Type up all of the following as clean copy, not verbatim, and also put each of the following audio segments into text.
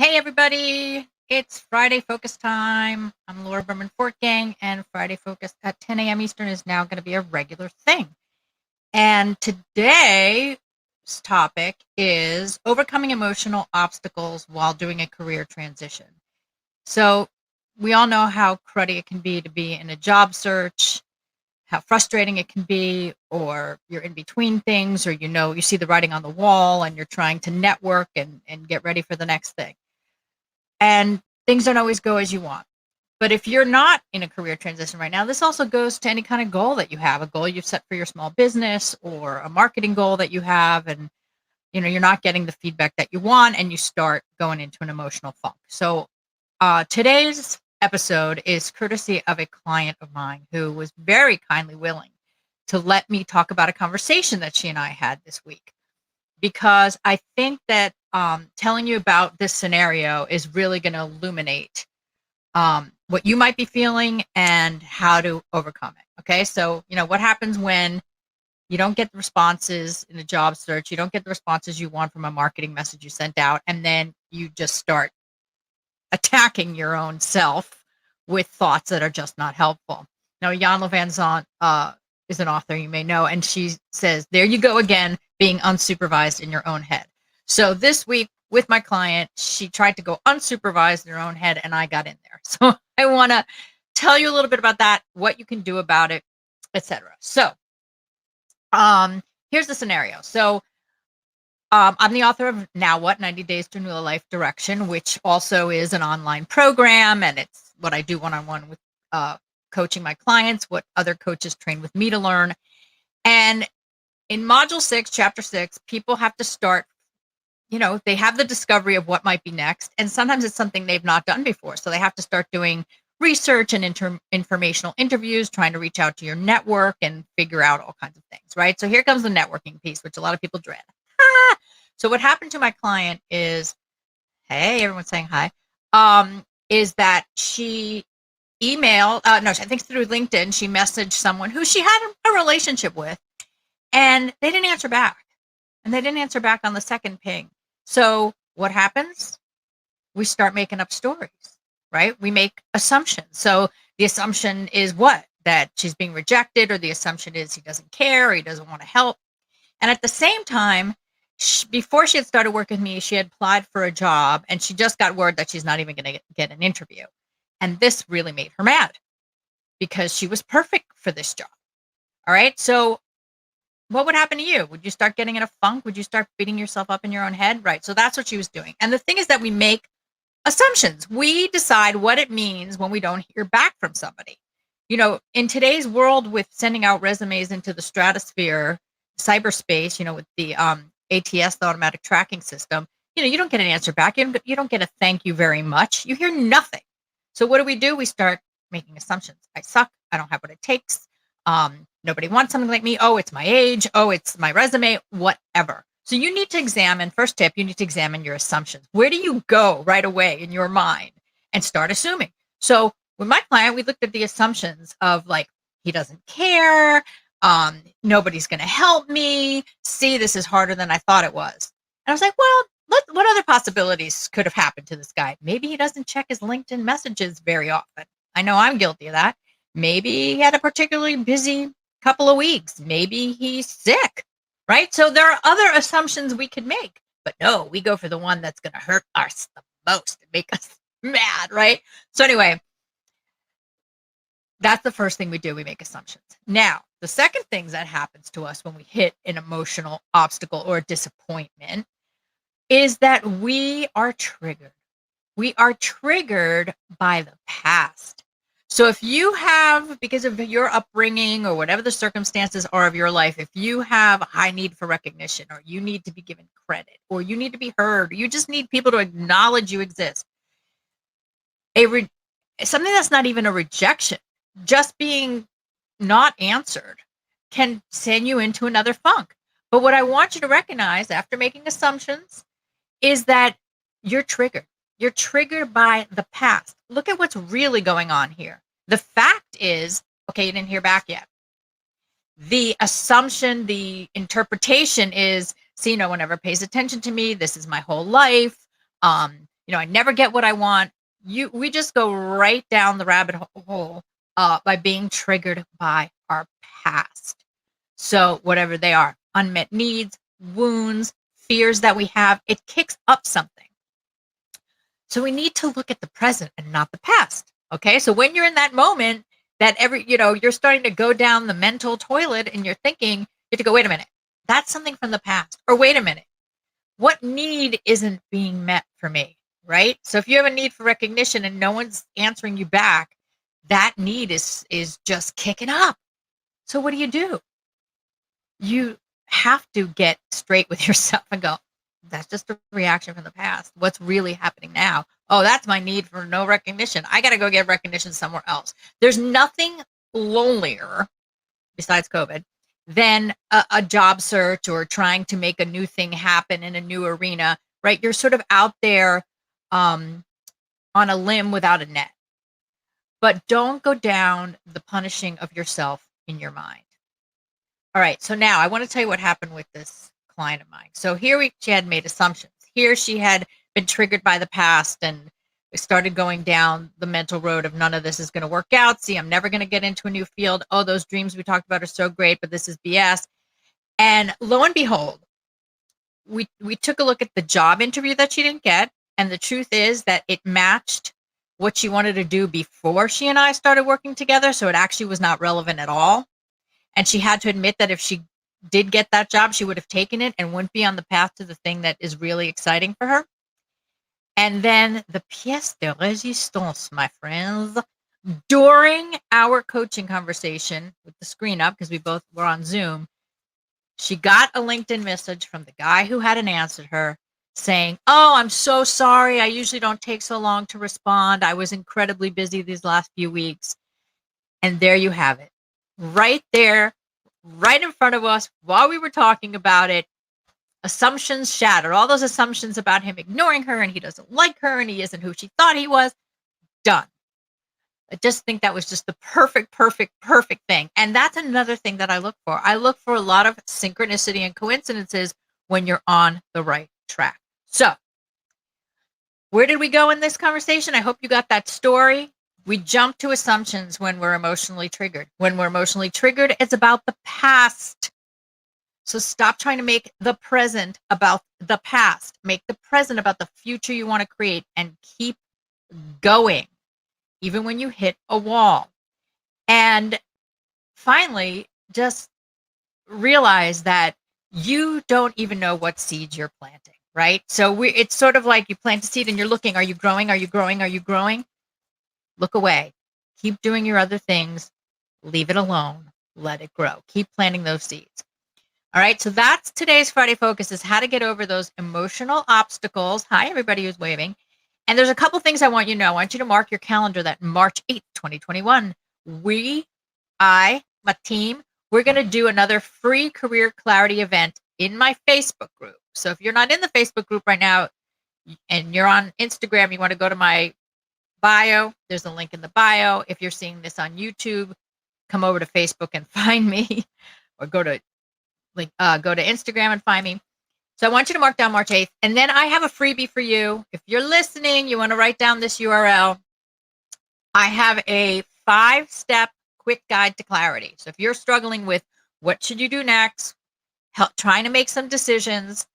Hey everybody, it's Friday Focus time. I'm Laura Berman Fortgang, and Friday Focus at 10 a.m. Eastern is now going to be a regular thing. And today's topic is overcoming emotional obstacles while doing a career transition. So we all know how cruddy it can be to be in a job search, how frustrating it can be, or you're in between things, or you see the writing on the wall and you're trying to network and get ready for the next thing. And things don't always go as you want. But if you're not in a career transition right now, this also goes to any kind of goal that you have, a goal you've set for your small business or a marketing goal that you have, and you're not getting the feedback that you want, and you start going into an emotional funk. So today's episode is courtesy of a client of mine who was very kindly willing to let me talk about a conversation that she and I had this week, because I think that telling you about this scenario is really going to illuminate what you might be feeling and how to overcome it. Okay. So, what happens when you don't get the responses in a job search, you don't get the responses you want from a marketing message you sent out, and then you just start attacking your own self with thoughts that are just not helpful. Now, Iyanla Vanzant is an author you may know, and she says, there you go again, being unsupervised in your own head. So this week with my client, she tried to go unsupervised in her own head, and I got in there. So I want to tell you a little bit about that, what you can do about it, etc. So here's the scenario. So I'm the author of Now What? 90 Days to New Life Direction, which also is an online program, and it's what I do one-on-one with coaching my clients, what other coaches train with me to learn. And in Module 6, Chapter 6, people have to start, they have the discovery of what might be next, and sometimes it's something they've not done before. So they have to start doing research and informational interviews, trying to reach out to your network and figure out all kinds of things, right? So here comes the networking piece, which a lot of people dread. So what happened to my client is, hey, everyone's saying hi, is that she emailed, I think through LinkedIn, she messaged someone who she had a relationship with, and they didn't answer back. And they didn't answer back on the second ping. So what happens? We start making up stories, right? We make assumptions. So the assumption is what? That she's being rejected, or the assumption is he doesn't care, or he doesn't want to help. And at the same time, before she had started working with me, she had applied for a job, and she just got word that she's not even going to get an interview. And this really made her mad because she was perfect for this job. All right. So what would happen to you? Would you start getting in a funk? Would you start beating yourself up in your own head? Right. So that's what she was doing. And the thing is that we make assumptions. We decide what it means when we don't hear back from somebody. In today's world, with sending out resumes into the stratosphere, cyberspace, with the ATS, the automatic tracking system, you don't get an answer back. You don't get a thank you very much. You hear nothing. So what do? We start making assumptions. I suck. I don't have what it takes. Nobody wants something like me. Oh, it's my age. Oh, it's my resume, whatever. So you need to examine, first tip, you need to examine your assumptions. Where do you go right away in your mind and start assuming? So with my client, we looked at the assumptions of like, he doesn't care. Nobody's going to help me. See, this is harder than I thought it was. And I was like, well, what other possibilities could have happened to this guy? Maybe he doesn't check his LinkedIn messages very often. I know I'm guilty of that. Maybe he had a particularly busy couple of weeks. Maybe he's sick, right? So there are other assumptions we could make, but no, we go for the one that's going to hurt us the most and make us mad, right? So anyway, that's the first thing we do. We make assumptions. Now, the second thing that happens to us when we hit an emotional obstacle or disappointment is that we are triggered. We are triggered by the past. So if you have, because of your upbringing or whatever the circumstances are of your life, if you have a high need for recognition, or you need to be given credit, or you need to be heard, or you just need people to acknowledge you exist, something that's not even a rejection, just being not answered, can send you into another funk. But what I want you to recognize after making assumptions is that you're triggered. You're triggered by the past. Look at what's really going on here. The fact is, okay, you didn't hear back yet. The assumption, the interpretation is, see, no one ever pays attention to me. This is my whole life. I never get what I want. We just go right down the rabbit hole by being triggered by our past. So whatever they are, unmet needs, wounds, fears that we have, it kicks up something. So we need to look at the present and not the past. Okay. So when you're in that moment that you're starting to go down the mental toilet and you're thinking, you have to go, wait a minute, that's something from the past. Or wait a minute, what need isn't being met for me? Right. So if you have a need for recognition and no one's answering you back, that need is just kicking up. So what do? You have to get straight with yourself and go, that's just a reaction from the past. What's really happening now? Oh, that's my need for no recognition. I got to go get recognition somewhere else. There's nothing lonelier besides COVID than a job search or trying to make a new thing happen in a new arena, right? You're sort of out there on a limb without a net. But don't go down the punishing of yourself in your mind. All right. So now I want to tell you what happened with this client of mine. So here she had made assumptions. Here she had been triggered by the past and started going down the mental road of none of this is going to work out. See, I'm never going to get into a new field. Oh, those dreams we talked about are so great, but this is BS. And lo and behold, we took a look at the job interview that she didn't get. And the truth is that it matched what she wanted to do before she and I started working together. So it actually was not relevant at all. And she had to admit that if she did get that job, she would have taken it and wouldn't be on the path to the thing that is really exciting for her. And then the pièce de résistance, my friends, during our coaching conversation with the screen up, because we both were on Zoom, she got a LinkedIn message from the guy who hadn't answered her saying, oh, I'm so sorry. I usually don't take so long to respond. I was incredibly busy these last few weeks. And there you have it. Right there, right in front of us while we were talking about it. Assumptions shattered. All those assumptions about him ignoring her and he doesn't like her and he isn't who she thought he was. Done. I just think that was just the perfect thing. And that's another thing that I look for. I look for a lot of synchronicity and coincidences when you're on the right track. So, where did we go in this conversation? I hope you got that story. We jump to assumptions when we're emotionally triggered. When we're emotionally triggered, it's about the past. So stop trying to make the present about the past. Make the present about the future you want to create and keep going, even when you hit a wall. And finally, just realize that you don't even know what seeds you're planting, right? So it's sort of like you plant a seed and you're looking, are you growing? Are you growing? Are you growing? Look away. Keep doing your other things. Leave it alone. Let it grow. Keep planting those seeds. All right. So that's today's Friday Focus, is how to get over those emotional obstacles. Hi, everybody who's waving. And there's a couple things I want you to know. I want you to mark your calendar that March 8th, 2021, my team, we're going to do another free career clarity event in my Facebook group. So if you're not in the Facebook group right now and you're on Instagram, you want to go to my bio. There's a link in the bio. If you're seeing this on YouTube, come over to Facebook and find me, or go to Instagram and find me. So I want you to mark down March 8th. And then I have a freebie for you. If you're listening, you want to write down this URL. I have a 5-step quick guide to clarity. So if you're struggling with what should you do next, trying to make some decisions,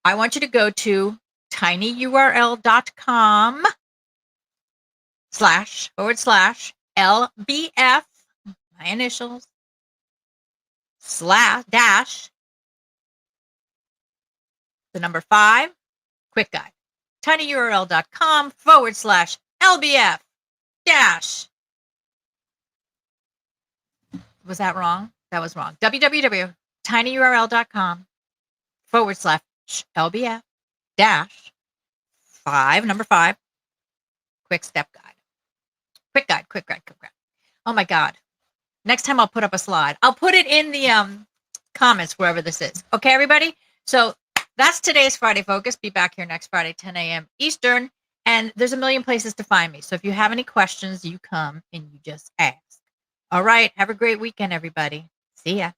I want you to go to tinyurl.com //LBF, my initials, /, the number 5, quick guide. tinyurl.com /LBF dash. Was that wrong? That was wrong. www.tinyurl.com /LBF dash 5, number 5, quick step guide. Quick guide. Oh my God. Next time I'll put up a slide. I'll put it in the comments wherever this is. Okay, everybody? So that's today's Friday Focus. Be back here next Friday, 10 a.m. Eastern. And there's a million places to find me. So if you have any questions, you come and you just ask. All right. Have a great weekend, everybody. See ya.